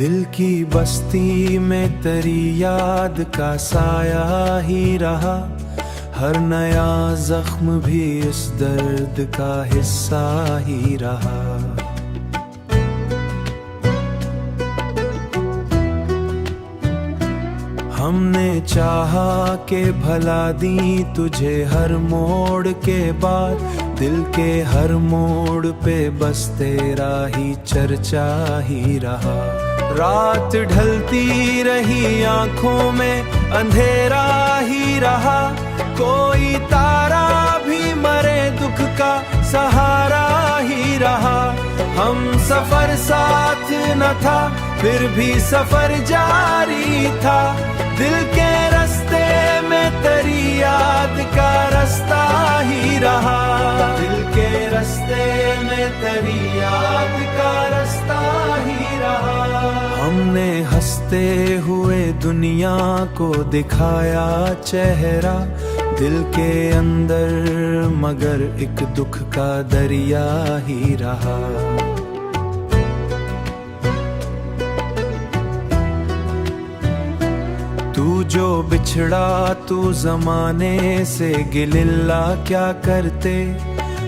दिल की बस्ती में तेरी याद का साया ही रहा, हर नया जख्म भी इस दर्द का हिस्सा ही रहा। हमने चाहा के भला दी तुझे हर मोड़ के बाद, दिल के हर मोड़ पे बस तेरा ही चर्चा ही रहा। रात ढलती रही आंखों में अंधेरा ही रहा, कोई तारा भी मरे दुख का सहारा ही रहा। हम सफर साथ न था फिर भी सफर जारी था, दिल के रास्ते में तेरी याद का रास्ता ही रहा। दिल के रास्ते में तेरी याद का रास्ता ही रहा। हमने हंसते हुए दुनिया को दिखाया चेहरा, दिल के अंदर मगर एक दुख का दरिया ही रहा। तू जो बिछड़ा तू जमाने से गिलिल्ला क्या करते,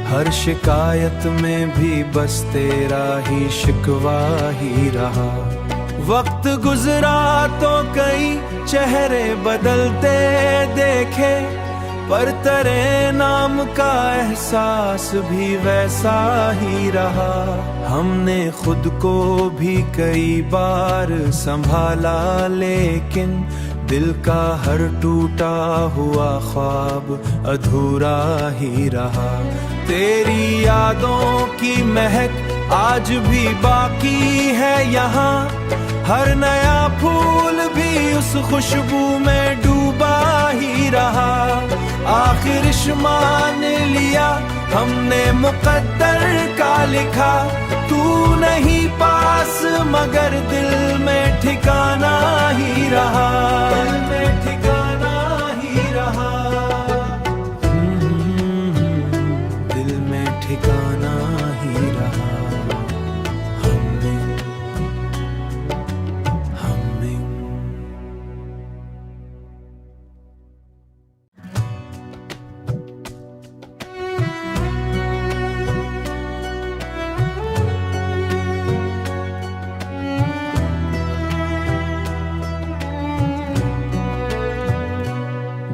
हर शिकायत में भी बस तेरा ही शिकवा ही रहा। वक्त गुजरा तो कई चेहरे बदलते देखे, पर तेरे नाम का एहसास भी वैसा ही रहा। हमने खुद को भी कई बार संभाला, लेकिन दिल का हर टूटा हुआ ख्वाब अधूरा ही रहा। तेरी यादों की महक आज भी बाकी है यहाँ, हर नया फूल भी उस खुशबू में डूबा ही रहा। आखिर मान लिया हमने मुकद्दर का लिखा, तू नहीं पास मगर दिल में ठिकाना ही रहा। दिल में ठिकाना ही रहा। दिल में ठिकाना ही रहा।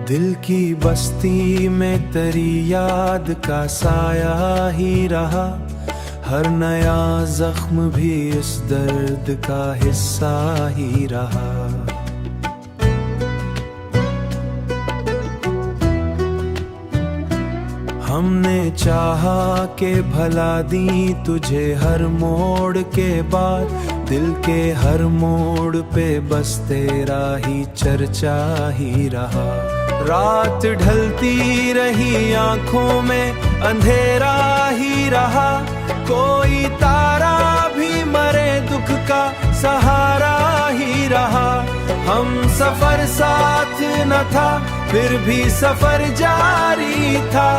दिल की बस्ती में तेरी याद का साया ही रहा, हर नया जख्म भी इस दर्द का हिस्सा ही रहा। हमने चाहा के भला दी तुझे हर मोड़ के बाद, दिल के हर मोड़ पे बस तेरा ही चर्चा ही रहा। रात ढलती रही आंखों में अंधेरा ही रहा, कोई तारा भी मरे दुख का सहारा ही रहा। हम सफर साथ न था फिर भी सफर जारी था,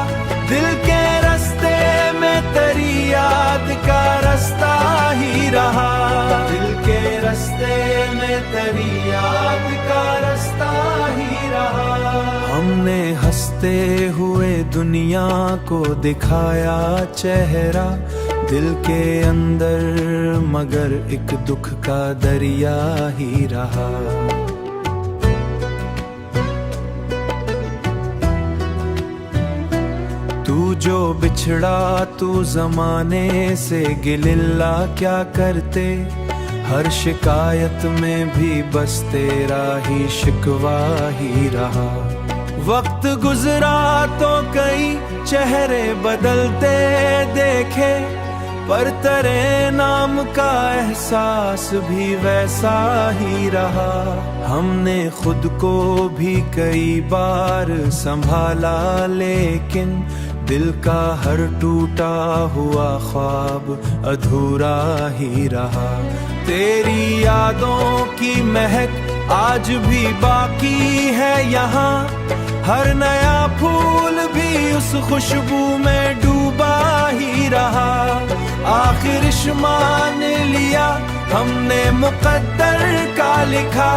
दिल के रास्ते में तेरी याद का रास्ता ही रहा। दिल के रास्ते में तेरी याद का रास्ता ही रहा। हमने हंसते हुए दुनिया को दिखाया चेहरा, दिल के अंदर मगर एक दुख का दरिया ही रहा। तू जो बिछड़ा तू जमाने से गिलिल्ला क्या करते, हर शिकायत में भी बस तेरा ही शिकवा ही रहा। वक्त गुजरा तो कई चेहरे बदलते देखे, पर तेरे नाम का एहसास भी वैसा ही रहा। हमने खुद को भी कई बार संभाला, लेकिन दिल का हर टूटा हुआ ख्वाब अधूरा ही रहा। तेरी यादों की महक आज भी बाकी है यहाँ, हर नया फूल भी उस खुशबू में डूबा ही रहा। आखिर मान लिया हमने मुकद्दर का लिखा,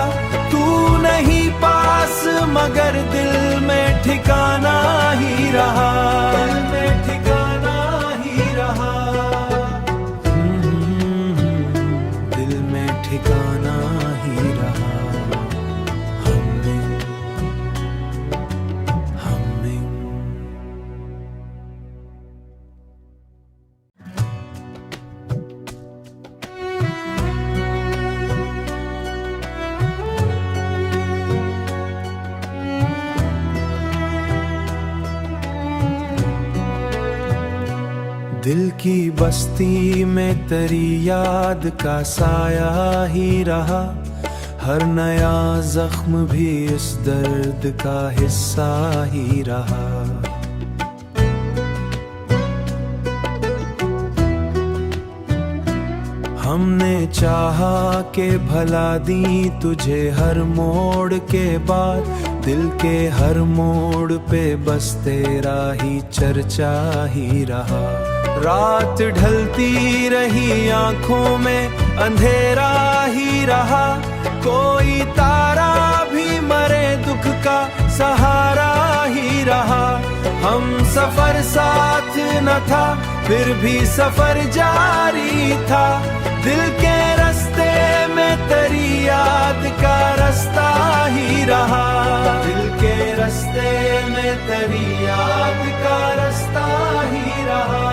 तू नहीं पास मगर दिल में ठिकाना ही रहा, दिल में ठिकाना ही रहा, दिल में ठिकाना ही रहा। दिल की बस्ती में तेरी याद का साया ही रहा, हर नया जख्म भी इस दर्द का हिस्सा ही रहा। हमने चाहा के भला दी तुझे हर मोड़ के बाद, दिल के हर मोड़ पे बस तेरा ही चर्चा ही रहा। रात ढलती रही आंखों में अंधेरा ही रहा, कोई तारा भी मरे दुख का सहारा ही रहा। हम सफर साथ न था फिर भी सफर जारी था, दिल के रास्ते में तेरी याद का रास्ता ही रहा, दिल के रास्ते में तेरी याद का रास्ता ही रहा।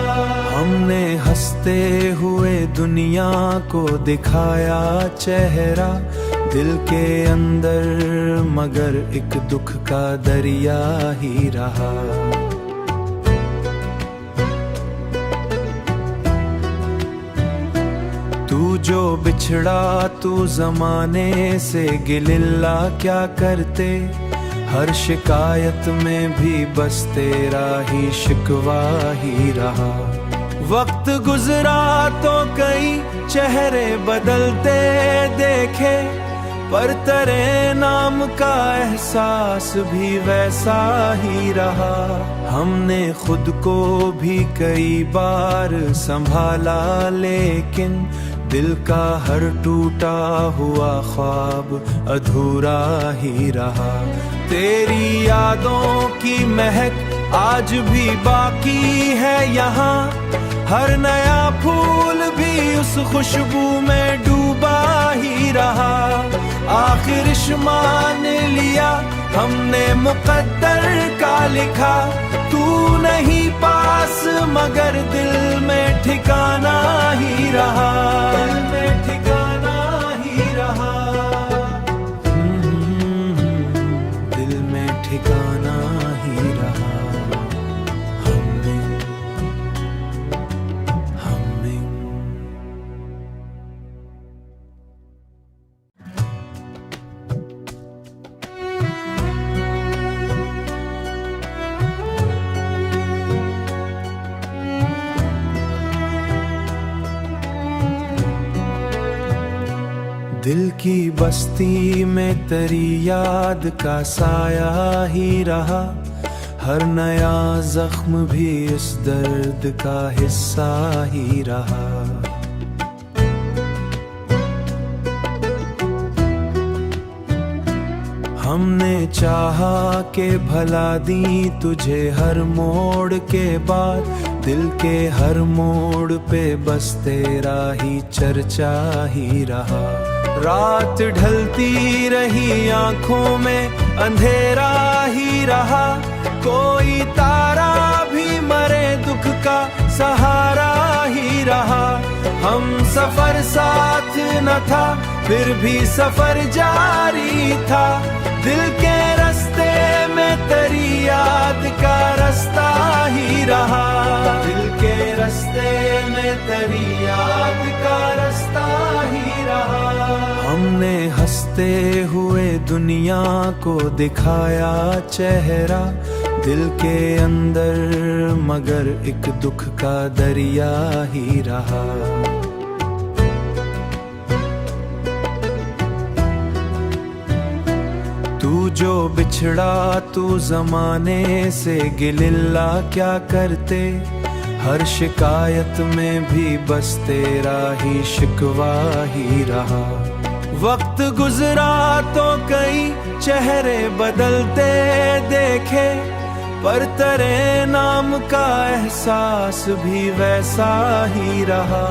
हमने हंसते हुए दुनिया को दिखाया चेहरा, दिल के अंदर मगर एक दुख का दरिया ही रहा। तू जो बिछड़ा तू जमाने से गिलिल्ला क्या करते, हर शिकायत में भी बस तेरा ही शिकवा ही रहा। वक्त गुजरा तो कई चेहरे बदलते देखे, पर तेरे नाम का एहसास भी वैसा ही रहा। हमने खुद को भी कई बार संभाला, लेकिन दिल का हर टूटा हुआ ख्वाब अधूरा ही रहा। तेरी यादों की महक आज भी बाकी है यहाँ, हर नया फूल भी उस खुशबू में डूबा ही रहा। आखिर मान लिया हमने मुकद्दर का लिखा, तू नहीं पास मगर दिल में ठिकाना ही रहा, दिल में ठिकाना ही रहा, दिल में ठिकाना ही रहा। दिल की बस्ती में तेरी याद का साया ही रहा, हर नया जख्म भी इस दर्द का हिस्सा ही रहा। हमने चाहा के भला दी तुझे हर मोड़ के बाद, दिल के हर मोड़ पे बस तेरा ही चर्चा ही रहा। रात ढलती रही आंखों में अंधेरा ही रहा, कोई तारा भी मरे दुख का सहारा ही रहा। हम सफर साथ न था फिर भी सफर जारी था, दिल के रास्ते में तेरी याद का रास्ता ही रहा, दिल के रास्ते में तेरी याद का रास्ता ही रहा। हमने हंसते हुए दुनिया को दिखाया चेहरा, दिल के अंदर मगर एक दुख का दरिया ही रहा। तू जो बिछड़ा तू जमाने से गिलिल्ला क्या करते, हर शिकायत में भी बस तेरा ही शिकवा ही रहा। वक्त गुजरा तो कई चेहरे बदलते देखे, पर तेरे नाम का एहसास भी वैसा ही रहा।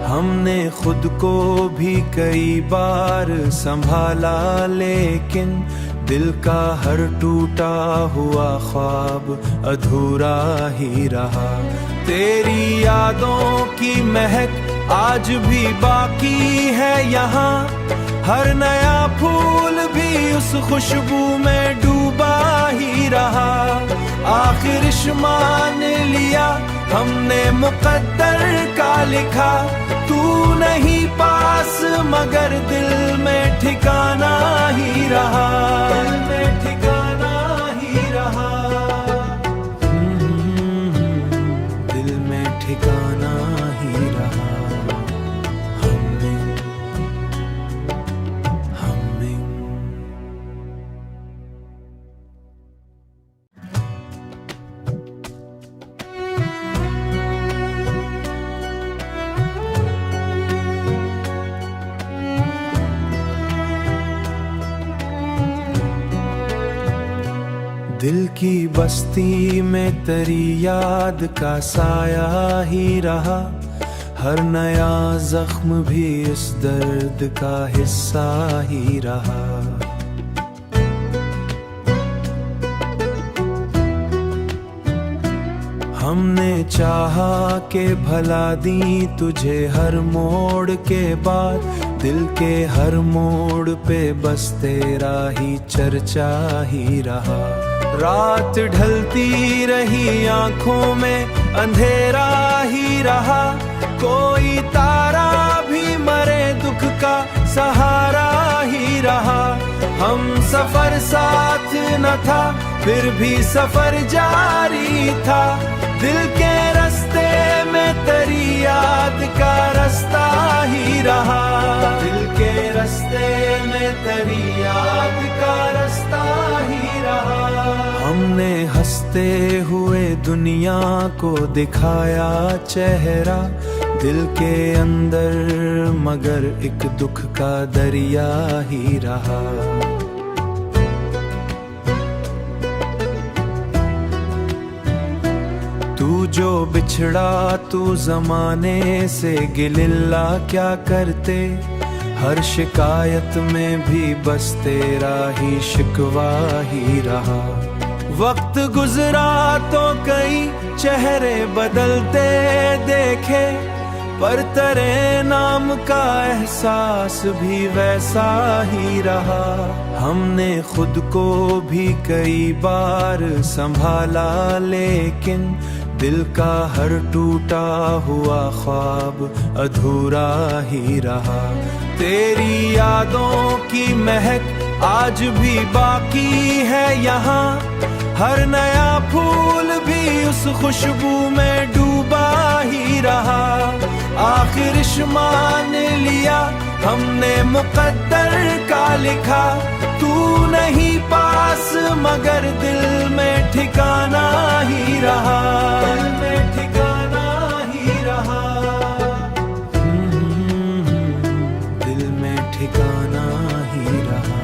हमने खुद को भी कई बार संभाला, लेकिन दिल का हर टूटा हुआ ख्वाब अधूरा ही रहा। तेरी यादों की महक आज भी बाकी है यहाँ, हर नया फूल भी उस खुशबू में डूबा ही रहा। आखिर मान लिया हमने मुकद्दर का लिखा, तू नहीं पास मगर दिल में ठिकाना ही रहा, दिल में ठिकाना ही रहा, दिल में ठिकाना ही रहा। दिल की बस्ती में तेरी याद का साया ही रहा, हर नया जख्म भी इस दर्द का हिस्सा ही रहा। हमने चाहा के भला दी तुझे हर मोड़ के बाद, दिल के हर मोड़ पे बस तेरा ही चर्चा ही रहा। रात ढलती रही आंखों में अंधेरा ही रहा, कोई तारा भी मरे दुख का सहारा ही रहा। हम सफर साथ न था फिर भी सफर जारी था, दिल के रास्ते में तेरी याद का रास्ता ही रहा, दिल के रास्ते में तेरी याद का रास्ता ही रहा। हमने हंसते हुए दुनिया को दिखाया चेहरा, दिल के अंदर मगर एक दुख का दरिया ही रहा। तू जो बिछड़ा तू जमाने से गिलिल्ला क्या करते, हर शिकायत में भी बस तेरा ही शिकवा ही रहा। वक्त गुजरा तो कई चेहरे बदलते देखे, पर तेरे नाम का एहसास भी वैसा ही रहा। हमने खुद को भी कई बार संभाला, लेकिन दिल का हर टूटा हुआ ख्वाब अधूरा ही रहा। तेरी यादों की महक आज भी बाकी है यहाँ, हर नया फूल भी उस खुशबू में डूबा ही रहा। आखिर मान लिया हमने मुकद्दर का लिखा, तू नहीं पास मगर दिल में ठिकाना ही रहा, दिल में ठिकाना ही रहा, दिल में ठिकाना ही रहा।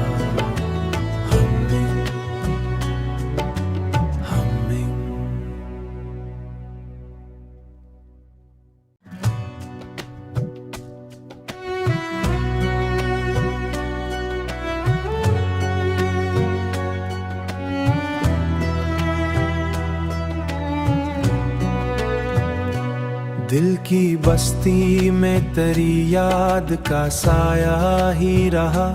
दिल की बस्ती में तेरी याद का साया ही रहा,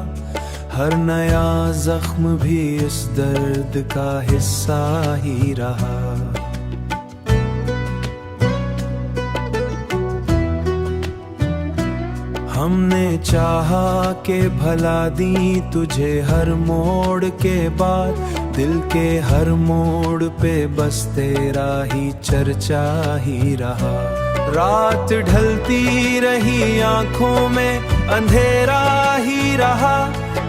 हर नया जख्म भी इस दर्द का हिस्सा ही रहा। हमने चाहा के भला दी तुझे हर मोड़ के बाद, दिल के हर मोड़ पे बस तेरा ही चर्चा ही रहा। रात ढलती रही आंखों में अंधेरा ही रहा,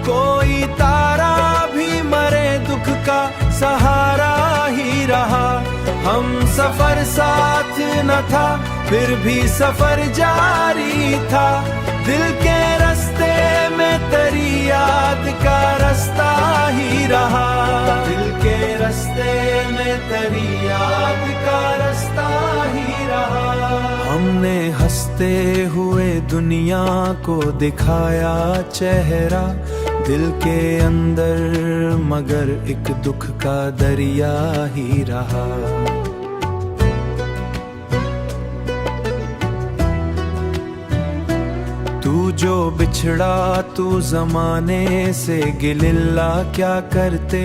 कोई तारा भी मरे दुख का सहारा ही रहा। हम सफर साथ न था, फिर भी सफर जारी था। दिल के रास्ते में तेरी याद का रास्ता ही रहा। दिल के रास्ते में तेरी याद का रास्ता ही रहा। हमने हंसते हुए दुनिया को दिखाया चेहरा, दिल के अंदर मगर एक दुख का दरिया ही रहा। तू जो बिछड़ा तू जमाने से गिलिल्ला क्या करते,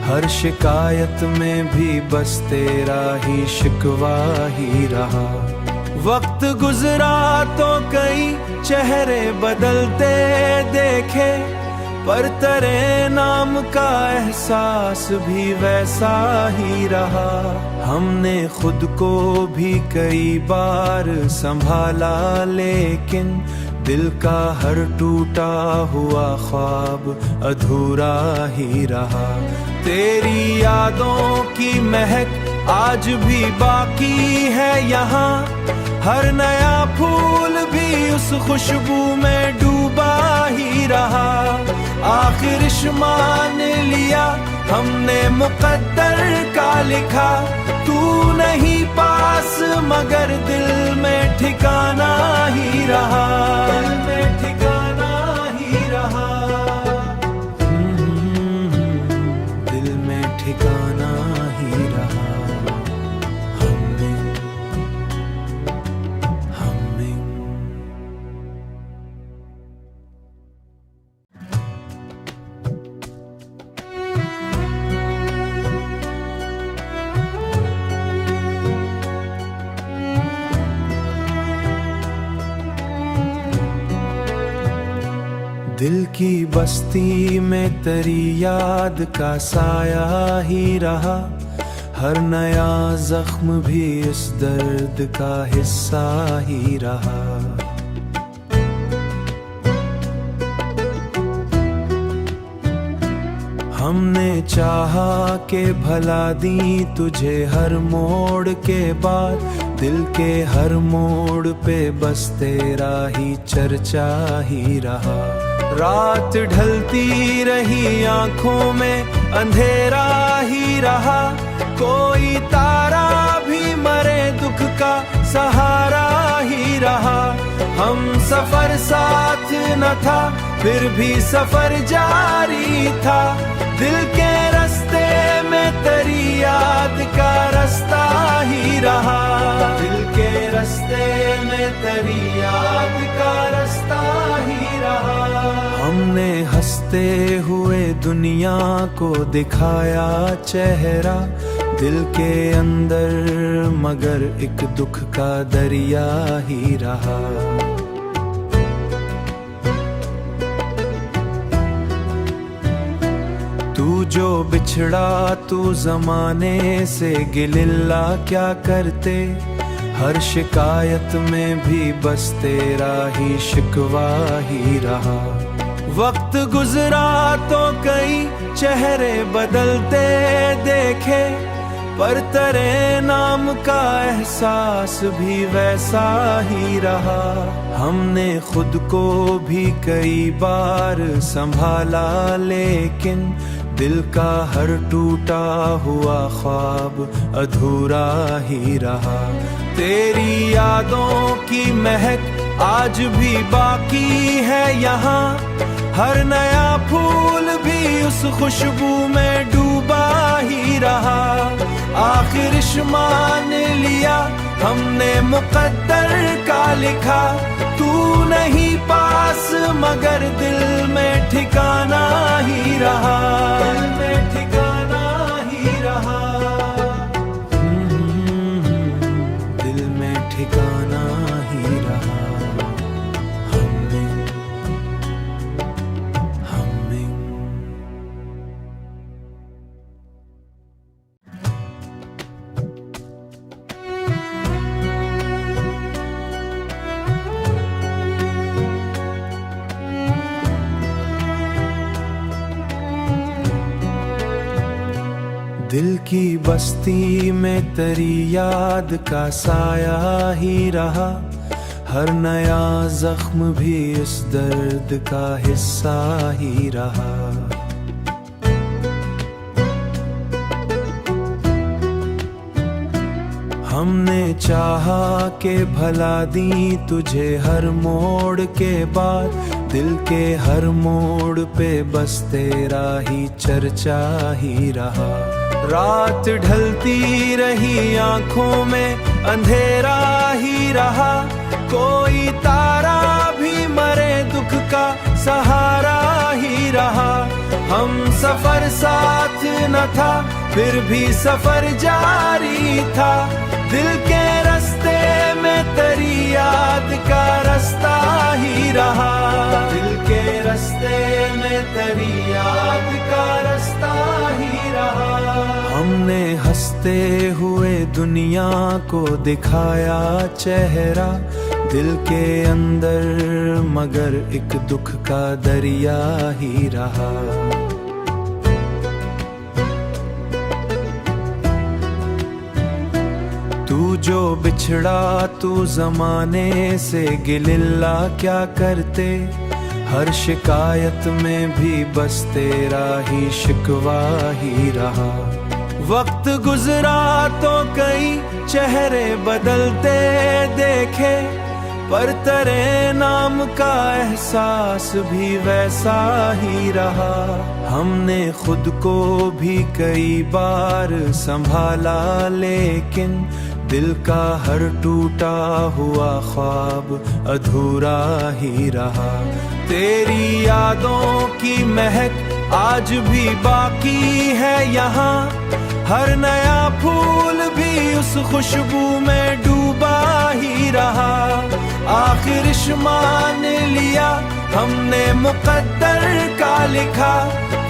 हर शिकायत में भी बस तेरा ही शिकवा ही रहा। वक्त गुजरा तो कई चेहरे बदलते देखे, पर तेरे नाम का एहसास भी वैसा ही रहा। हमने खुद को भी कई बार संभाला, लेकिन दिल का हर टूटा हुआ ख्वाब अधूरा ही रहा। तेरी यादों की महक आज भी बाकी है यहाँ, हर नया फूल भी उस खुशबू में डूबा ही रहा। आखिर मान लिया हमने मुकद्दर का लिखा, तू नहीं पास मगर दिल में ठिकाना ही रहा। दिल में ठिकाना ही रहा। दिल में ठिकाना ही रहा। दिल की बस्ती में तेरी याद का साया ही रहा, हर नया जख्म भी इस दर्द का हिस्सा ही रहा। हमने चाहा के भला दी तुझे हर मोड़ के बाद, दिल के हर मोड़ पे बस तेरा ही चर्चा ही रहा। रात ढलती रही आंखों में अंधेरा ही रहा, कोई तारा भी मरे दुख का सहारा ही रहा। हम सफर साथ न था, फिर भी सफर जारी था। दिल के रास्ते में तेरी याद का रास्ता ही रहा। दिल के रास्ते में तेरी याद का रास्ता ही रहा। हमने हंसते हुए दुनिया को दिखाया चेहरा, दिल के अंदर मगर एक दुख का दरिया ही रहा। तू जो बिछड़ा तू जमाने से गिलिल्ला क्या करते, हर शिकायत में भी बस तेरा ही शिकवा ही रहा। वक्त गुजरा तो कई चेहरे बदलते देखे, पर तेरे नाम का एहसास भी वैसा ही रहा। हमने खुद को भी कई बार संभाला, लेकिन दिल का हर टूटा हुआ ख्वाब अधूरा ही रहा। तेरी यादों की महक आज भी बाकी है यहाँ, हर नया फूल भी उस खुशबू में डूबा ही रहा। आखिर मान लिया हमने मुकद्दर का लिखा, तू नहीं पास मगर दिल में ठिकाना ही रहा। दिल में ठिकाना ही रहा। दिल में ठिकाना ही रहा। दिल की बस्ती में तेरी याद का साया ही रहा, हर नया जख्म भी इस दर्द का हिस्सा ही रहा। हमने चाहा के भला दी तुझे हर मोड़ के बाद, दिल के हर मोड़ पे बस तेरा ही चर्चा ही रहा। रात ढलती रही आंखों में अंधेरा ही रहा, कोई तारा भी मरे दुख का सहारा ही रहा। हम सफर साथ न था फिर भी सफर जारी था, दिल के रास्ते में तेरी याद का रास्ता ही रहा। दिल के रास्ते में तेरी याद का रास्ता ही रहा। हमने हंसते हुए दुनिया को दिखाया चेहरा, दिल के अंदर मगर एक दुख का दरिया ही रहा। तू जो बिछड़ा तू जमाने से गिलिल्ला क्या करते, हर शिकायत में भी बस तेरा ही शिकवा ही रहा। वक्त गुजरा तो कई चेहरे बदलते देखे, पर तेरे नाम का एहसास भी वैसा ही रहा। हमने खुद को भी कई बार संभाला, लेकिन दिल का हर टूटा हुआ ख्वाब अधूरा ही रहा। तेरी यादों की महक आज भी बाकी है यहाँ, हर नया फूल भी उस खुशबू में डूबा ही रहा। आखिर मान लिया हमने मुकद्दर का लिखा,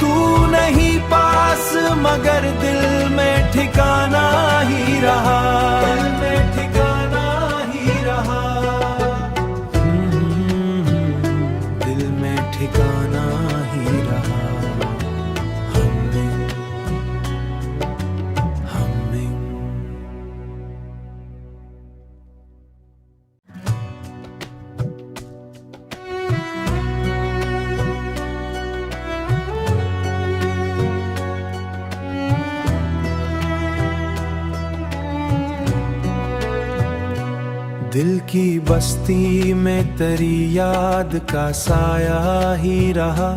तू नहीं पास मगर दिल में ठिकाना ही रहा। दिल में ठिकाना ही रहा। दिल में ठिकाना ही रहा। दिल की बस्ती में तेरी याद का साया ही रहा,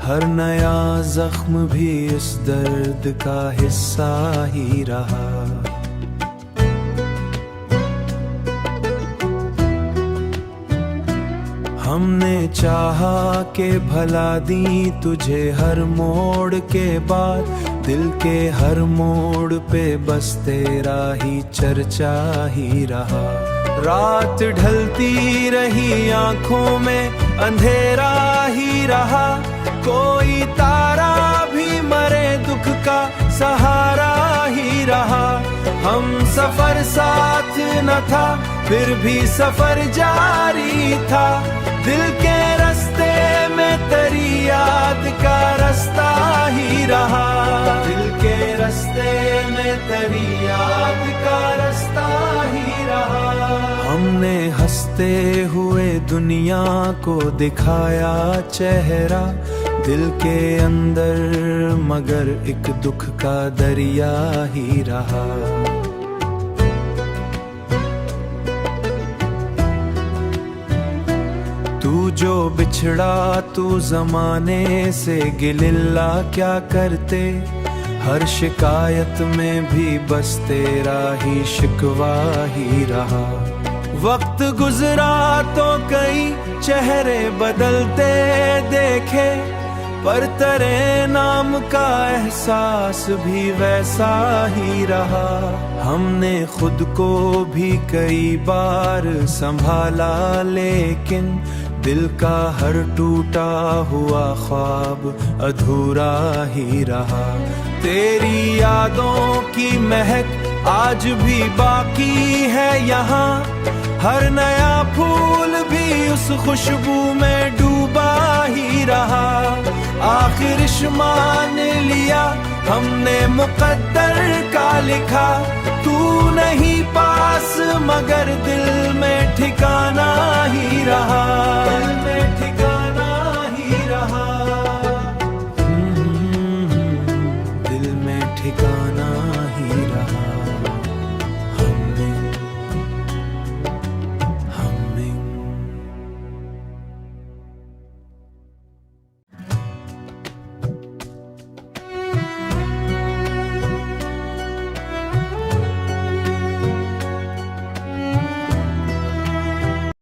हर नया जख्म भी इस दर्द का हिस्सा ही रहा। हमने चाहा के भला दी तुझे हर मोड़ के बाद, दिल के हर मोड़ पे बस तेरा ही चर्चा ही रहा। रात ढलती रही आंखों में अंधेरा ही रहा, कोई तारा भी मरे दुख का सहारा ही रहा। हम सफर साथ न था फिर भी सफर जारी था, दिल के रास्ते में तेरी याद का रास्ता ही रहा। दिल के रास्ते में तेरी याद का रास्ता ही रहा। हमने हंसते हुए दुनिया को दिखाया चेहरा, दिल के अंदर मगर एक दुख का दरिया ही रहा। तू जो बिछड़ा तू जमाने से गिलिल्ला क्या करते, हर शिकायत में भी बस तेरा ही शिकवा ही रहा। वक्त गुजरा तो कई चेहरे बदलते देखे, पर तेरे नाम का एहसास भी वैसा ही रहा। हमने खुद को भी कई बार संभाला, लेकिन दिल का हर टूटा हुआ ख्वाब अधूरा ही रहा। तेरी यादों की महक आज भी बाकी है यहाँ, हर नया फूल भी उस खुशबू में डूबा ही रहा। आखिर मान लिया हमने मुकद्दर का लिखा, तू नहीं पास मगर दिल में